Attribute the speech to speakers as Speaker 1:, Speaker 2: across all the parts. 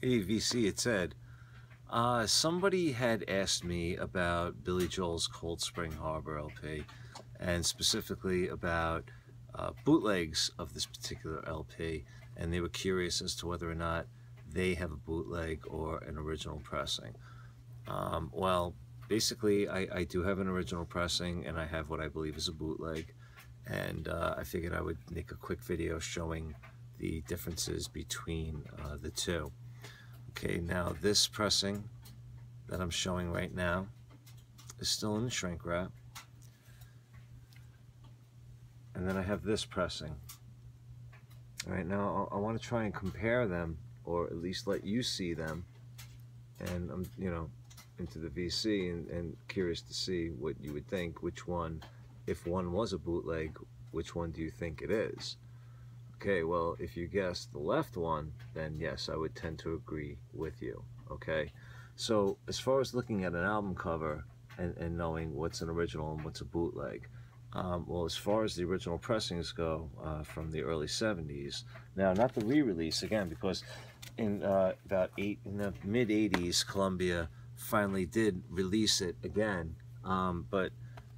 Speaker 1: Hey VC, it said, somebody had asked me about Billy Joel's Cold Spring Harbor LP, and specifically about bootlegs of this particular LP, and they were curious as to whether or not they have a bootleg or an original pressing. Well, basically, I do have an original pressing, and I have what I believe is a bootleg, and I figured I would make a quick video showing the differences between the two. Okay, now this pressing that I'm showing right now is still in the shrink wrap. And then I have this pressing. All right, now I want to try and compare them, or at least let you see them. And I'm, into the VC and curious to see what you would think, which one, if one was a bootleg, which one do you think it is? Okay, well, if you guessed the left one, then yes, I would tend to agree with you, okay? So as far as looking at an album cover and knowing what's an original and what's a bootleg, well, as far as the original pressings go from the early 70s, now not the re-release, again, because in in the mid-80s, Columbia finally did release it again, but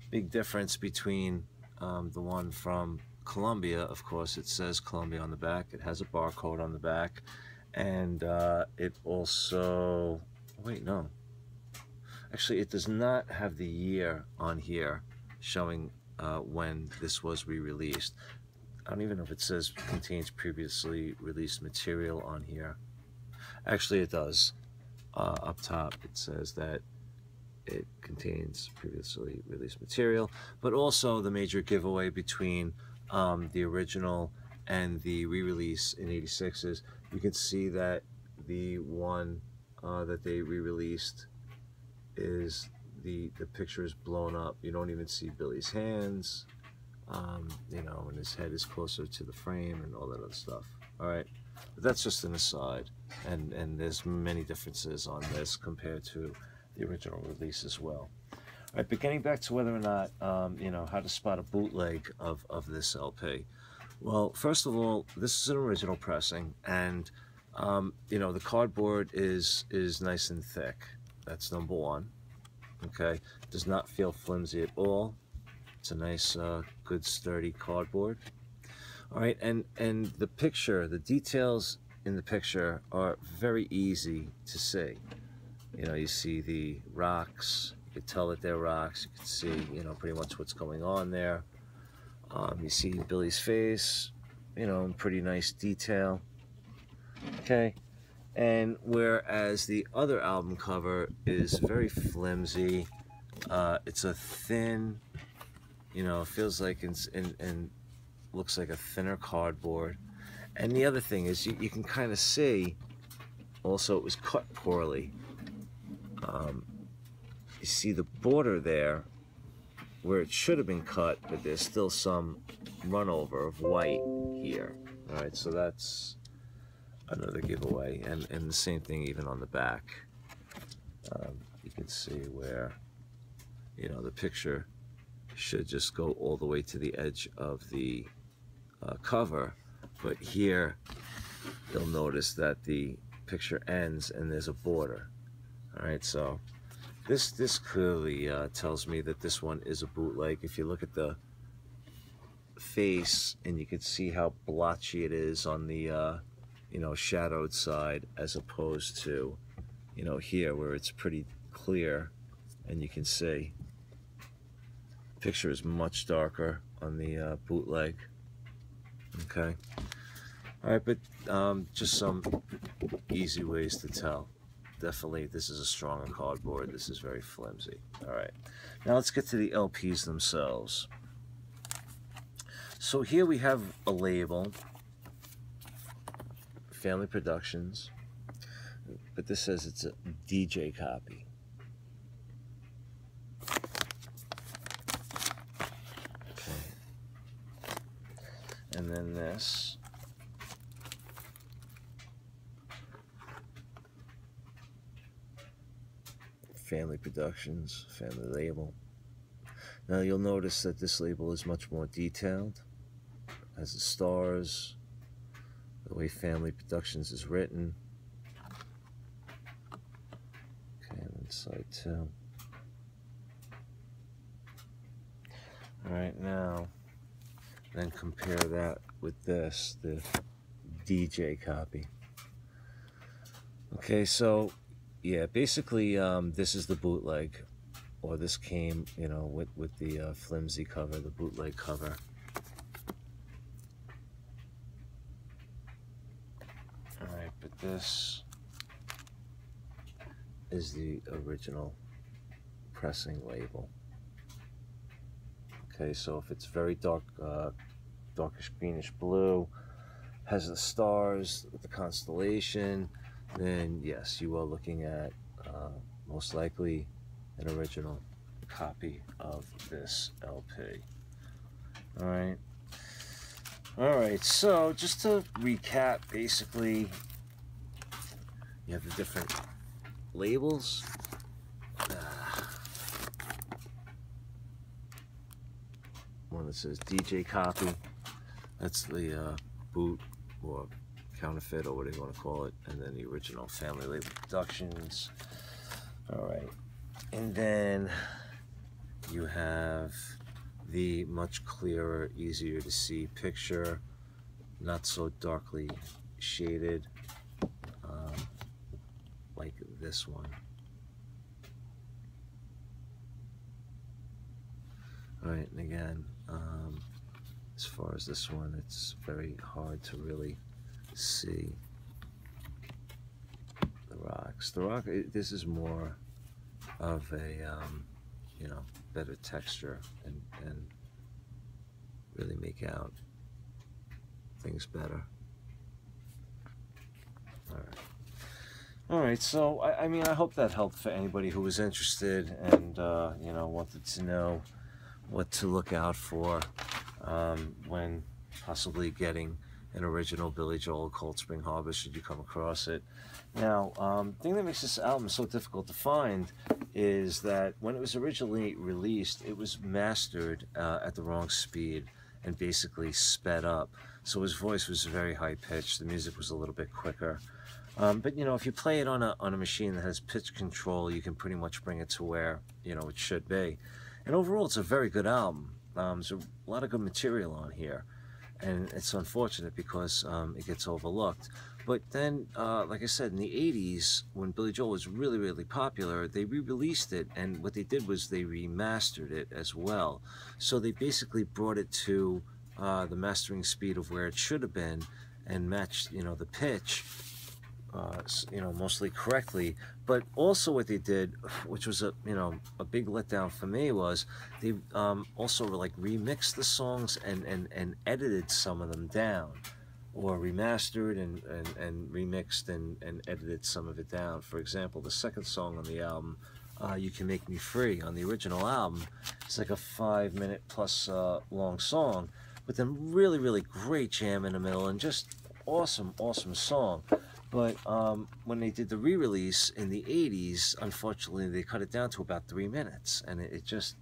Speaker 1: big difference between the one from Columbia, of course, it says Columbia on the back. It has a barcode on the back, and it also, wait, no. Actually, it does not have the year on here showing when this was re-released. I don't even know if it says contains previously released material on here. Actually, it does. Up top, it says that it contains previously released material, but also the major giveaway between the original and the re-release in '86 is you can see that the one that they re-released is the picture is blown up. You don't even see Billy's hands, and his head is closer to the frame and all that other stuff. All right, but that's just an aside, and there's many differences on this compared to the original release as well. All right, but getting back to whether or not, how to spot a bootleg of this LP. Well, first of all, this is an original pressing, and, the cardboard is nice and thick. That's number one, okay? Does not feel flimsy at all. It's a nice, good, sturdy cardboard. All right, and the picture, the details in the picture are very easy to see. You see the rocks. You can tell that they're rocks. You can see, pretty much what's going on there. You see Billy's face, in pretty nice detail. Okay, and whereas the other album cover is very flimsy, it's a thin, feels like and looks like a thinner cardboard. And the other thing is you can kind of see, also it was cut poorly. You see the border there where it should have been cut, but there's still some run over of white here. All right, so that's another giveaway, and the same thing even on the back. You can see where, the picture should just go all the way to the edge of the cover, but here you'll notice that the picture ends and there's a border. All right, so this clearly tells me that this one is a bootleg. If you look at the face, and you can see how blotchy it is on the shadowed side, as opposed to here where it's pretty clear, and you can see the picture is much darker on the bootleg. Okay, all right, but just some easy ways to tell. Definitely, this is a stronger cardboard. This is very flimsy. All right, now let's get to the LPs themselves. So here we have a label, Family Productions, but this says it's a DJ copy. Okay, and then this. Family Productions, family label. Now you'll notice that this label is much more detailed, has the stars, the way Family Productions is written. side too. Alright, now then compare that with this, the DJ copy. Okay, so yeah, basically this is the bootleg, or this came, you know, with the flimsy cover, the bootleg cover. Alright, but this is the original pressing label. Okay, so if it's very dark, darkish greenish blue, has the stars with the constellation, then yes, you are looking at most likely an original copy of this LP. Alright, so just to recap, basically you have the different labels. One that says DJ copy, that's the boot or counterfeit or whatever you want to call it, and then the original Family Label Productions. Alright, and then you have the much clearer, easier to see picture, not so darkly shaded, like this one. Alright, and again, as far as this one, it's very hard to really see the rocks. The rock, this is more of a, you know, better texture and really make out things better. Alright, so I mean, I hope that helped for anybody who was interested and, you know, wanted to know what to look out for when possibly getting an original Billy Joel Cold Spring Harbor, should you come across it. Now, the thing that makes this album so difficult to find is that when it was originally released, it was mastered at the wrong speed and basically sped up. So his voice was very high-pitched, the music was a little bit quicker. But, you know, if you play it on a machine that has pitch control, you can pretty much bring it to where, you know, it should be. And overall, it's a very good album. There's a lot of good material on here. And it's unfortunate because it gets overlooked. But then, like I said, in the 80s, when Billy Joel was really, really popular, they re-released it. And what they did was they remastered it as well. So they basically brought it to the mastering speed of where it should have been and matched, you know, the pitch, you know, mostly correctly. But also what they did, which was a big letdown for me, was they also like remixed the songs and edited some of them down, or remastered and remixed and edited some of it down. For example, the second song on the album, You Can Make Me Free, on the original album, it's like a 5-minute plus long song, but then really, really great jam in the middle and just awesome song. But when they did the re-release in the 80s, unfortunately, they cut it down to about 3 minutes. And it just,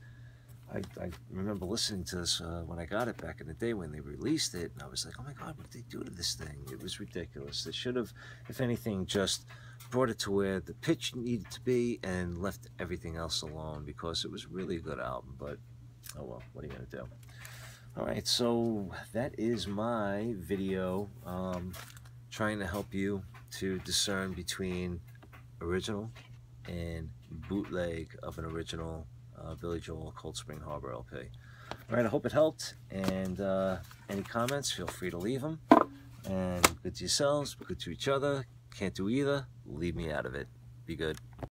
Speaker 1: I remember listening to this when I got it back in the day when they released it. And I was like, oh my God, what did they do to this thing? It was ridiculous. They should have, if anything, just brought it to where the pitch needed to be and left everything else alone, because it was really a good album. But, oh well, what are you going to do? All right, so that is my video trying to help you to discern between original and bootleg of an original Billy Joel Cold Spring Harbor LP. All right, I hope it helped, and any comments, feel free to leave them. And good to yourselves, good to each other. Can't do either, leave me out of it. Be good.